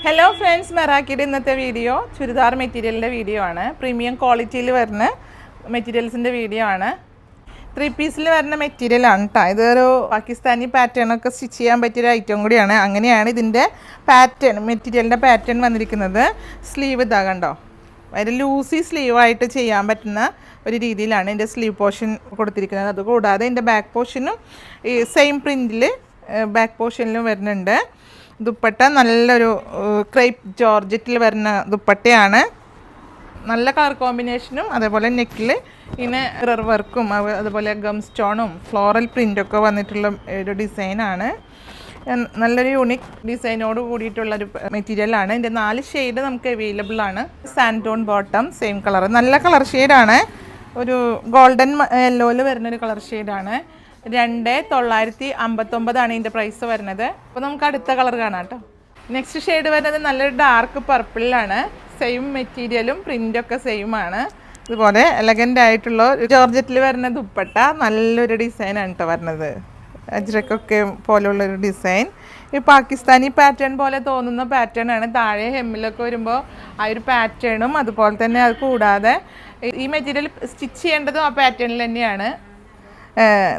Hello friends, മെറാക്കിയുടെ ഇന്നത്തെ video churidar മെറ്റീരിയലിൻ്റെ video ആണ്. പ്രീമിയം ക്വാളിറ്റിയിൽ വരുന്ന മെറ്റീരിയൽസിൻ്റെ വീഡിയോ ആണ്. 3 പീസിൽ വരുന്ന മെറ്റീരിയലാണ് കേട്ടോ. ഇതൊരു പാകിസ്ഥാനി പാറ്റേണൊക്കെ സ്റ്റിച്ച് ചെയ്യാൻ പറ്റിയൊരു ഐറ്റം കൂടിയാണ്. അങ്ങനെയാണ് ഇതിൻ്റെ മെറ്റീരിയലിൻ്റെ പാറ്റേൺ വന്നിരിക്കുന്നത്. സ്ലീവ് ഇതാ കണ്ടോ, ഒരു ലൂസി സ്ലീവായിട്ട് ചെയ്യാൻ പറ്റുന്ന ഒരു രീതിയിലാണ് ഇതിൻ്റെ സ്ലീവ് പോർഷൻ കൊടുത്തിരിക്കുന്നത്. അതുകൂടാതെ ഇതിൻ്റെ ബാക്ക് പോർഷനും ഈ സെയിം പ്രിൻറ്റിൽ ബാക്ക് പോർഷനിലും വരുന്നുണ്ട്. ദുപ്പട്ട നല്ലൊരു ക്രേപ്പ് ജോർജറ്റിൽ വരുന്ന ദുപ്പട്ടയാണ്. നല്ല കളർ കോമ്പിനേഷനും അതേപോലെ നെക്കിൽ ഇങ്ങനെ മിറർ വർക്കും അതുപോലെ ഗം സ്റ്റോണും ഫ്ലോറൽ പ്രിൻ്റൊക്കെ വന്നിട്ടുള്ള ഒരു ഡിസൈനാണ്. നല്ലൊരു യൂണിക് ഡിസൈനോട് കൂടിയിട്ടുള്ളൊരു മെറ്റീരിയലാണ്. ഇതിൻ്റെ 4 ഷെയ്ഡ് നമുക്ക് അവൈലബിൾ ആണ്. സാൻഡോൺ ബോട്ടം സെയിം കളർ, നല്ല കളർ ഷെയ്ഡാണ്. ഒരു ഗോൾഡൻ യെല്ലോയിൽ വരുന്നൊരു കളർ ഷെയ്ഡാണ്. 2959 ഇതിൻ്റെ പ്രൈസ് വരുന്നത്. അപ്പോൾ നമുക്ക് അടുത്ത കളർ കാണാം കേട്ടോ. നെക്സ്റ്റ് ഷെയ്ഡ് വരുന്നത് നല്ലൊരു ഡാർക്ക് പർപ്പിളിലാണ്. സെയിം മെറ്റീരിയലും പ്രിൻ്റൊക്കെ സെയിം ആണ്. ഇതുപോലെ എലഗൻ്റ് ആയിട്ടുള്ള ജോർജറ്റിൽ വരുന്ന ദുപ്പട്ട നല്ലൊരു ഡിസൈനാണ് കേട്ടോ വരുന്നത്. അജ്രക്കൊക്കെ പോലുള്ളൊരു ഡിസൈൻ. ഈ പാകിസ്ഥാനി പാറ്റേൺ പോലെ തോന്നുന്ന പാറ്റേൺ ആണ്. താഴെ ഹെമ്മിലൊക്കെ വരുമ്പോൾ ആ ഒരു പാറ്റേണും അതുപോലെ തന്നെ അത് കൂടാതെ ഈ മെറ്റീരിയൽ സ്റ്റിച്ച് ചെയ്യേണ്ടതും ആ പാറ്റേണിൽ തന്നെയാണ്.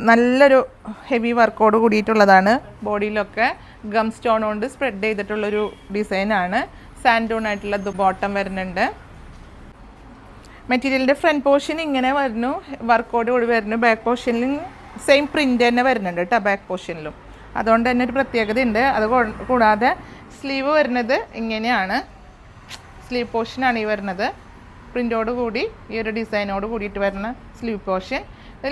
നല്ലൊരു ഹെവി വർക്കോട് കൂടിയിട്ടുള്ളതാണ്. ബോഡിയിലൊക്കെ ഗം സ്റ്റോൺ കൊണ്ട് സ്പ്രെഡ് ചെയ്തിട്ടുള്ളൊരു ഡിസൈനാണ്. സാൻഡോൺ ആയിട്ടുള്ള ബോട്ടം വരുന്നുണ്ട്. മെറ്റീരിയലിൻ്റെ ഫ്രണ്ട് പോർഷൻ ഇങ്ങനെ വരുന്നു, വർക്കോട് കൂടി വരുന്നു. ബാക്ക് പോർഷനിലും സെയിം പ്രിൻ്റ് തന്നെ വരുന്നുണ്ട് കേട്ടോ ബാക്ക് പോർഷനിലും. അതുകൊണ്ട് തന്നെ ഒരു പ്രത്യേകത ഉണ്ട്. അത് കൂടാതെ സ്ലീവ് വരുന്നത് ഇങ്ങനെയാണ്. സ്ലീവ് പോർഷനാണ് ഈ വരുന്നത്. പ്രിൻ്റോട് കൂടി ഈ ഒരു ഡിസൈനോട് കൂടിയിട്ട് വരുന്ന സ്ലീവ് പോർഷൻ.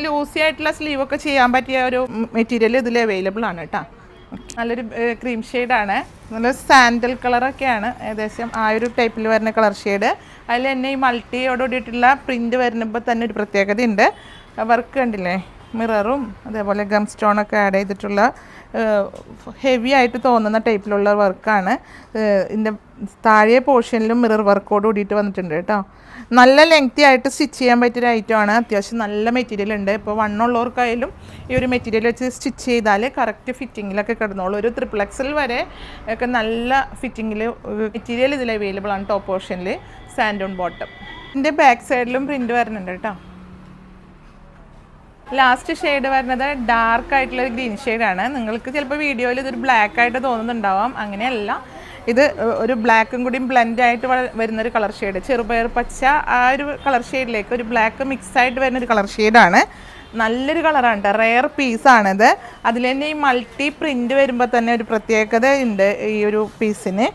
ലൂസി ആയിട്ടുള്ള സ്ലീവൊക്കെ ചെയ്യാൻ പറ്റിയ ഒരു മെറ്റീരിയൽ ഇതിൽ അവൈലബിൾ ആണ് കേട്ടോ. നല്ലൊരു ക്രീം ഷെയ്ഡാണ്. നല്ല സാൻഡൽ കളറൊക്കെയാണ് ഏകദേശം ആ ഒരു ടൈപ്പിൽ വരുന്ന കളർ ഷെയ്ഡ്. അതിൽ തന്നെ ഈ മൾട്ടിയോട് കൂടിയിട്ടുള്ള പ്രിൻ്റ് വരുമ്പോൾ തന്നെ ഒരു പ്രത്യേകതയുണ്ട്. വർക്ക് കണ്ടില്ലേ, മിററും അതേപോലെ ഗം സ്റ്റോണൊക്കെ ആഡ് ചെയ്തിട്ടുള്ള ഹെവി ആയിട്ട് തോന്നുന്ന ടൈപ്പിലുള്ള വർക്കാണ്. ഇതിൻ്റെ താഴെ പോർഷനിലും മിറർ വർക്കോട് കൂടിയിട്ട് വന്നിട്ടുണ്ട് കേട്ടോ. നല്ല ലെങ്തി ആയിട്ട് സ്റ്റിച്ച് ചെയ്യാൻ പറ്റിയൊരു ഐറ്റമാണ്. അത്യാവശ്യം നല്ല മെറ്റീരിയൽ ഉണ്ട്. ഇപ്പോൾ വണ്ണുള്ളവർക്കായാലും ഈ ഒരു മെറ്റീരിയൽ വെച്ച് സ്റ്റിച്ച് ചെയ്താൽ കറക്റ്റ് ഫിറ്റിങ്ങിലൊക്കെ കിടന്നോളൂ. ഒരു XXL വരെ ഒക്കെ നല്ല ഫിറ്റിങ്ങിൽ മെറ്റീരിയൽ ഇതിൽ അവൈലബിൾ ആണ്. ടോപ്പ് പോർഷനിൽ സാൻഡോൺ ബോട്ടം. ഇതിൻ്റെ ബാക്ക് സൈഡിലും പ്രിൻ്റ് വരുന്നുണ്ട് കേട്ടോ. ലാസ്റ്റ് ഷെയ്ഡ് വരുന്നത് ഡാർക്ക് ആയിട്ടുള്ളൊരു ഗ്രീൻ ഷെയ്ഡാണ്. നിങ്ങൾക്ക് ചിലപ്പോൾ വീഡിയോയിൽ ഇതൊരു ബ്ലാക്ക് ആയിട്ട് തോന്നുന്നുണ്ടാവാം. അങ്ങനെയല്ല, ഇത് ഒരു ബ്ലാക്കും കൂടിയും ബ്ലെൻഡ് ആയിട്ട് വരുന്നൊരു കളർ ഷെയ്ഡ്. ചെറുപയർ പച്ച ആ ഒരു കളർ ഷെയ്ഡിലേക്ക് ഒരു ബ്ലാക്ക് മിക്സ് ആയിട്ട് വരുന്നൊരു കളർ ഷെയ്ഡാണ്. നല്ലൊരു കളറാണ് കേട്ടോ. റെയർ പീസാണിത്. അതിൽ തന്നെ ഈ മൾട്ടി പ്രിൻ്റ് വരുമ്പോൾ തന്നെ ഒരു പ്രത്യേകത ഉണ്ട് ഈ ഒരു പീസിന്.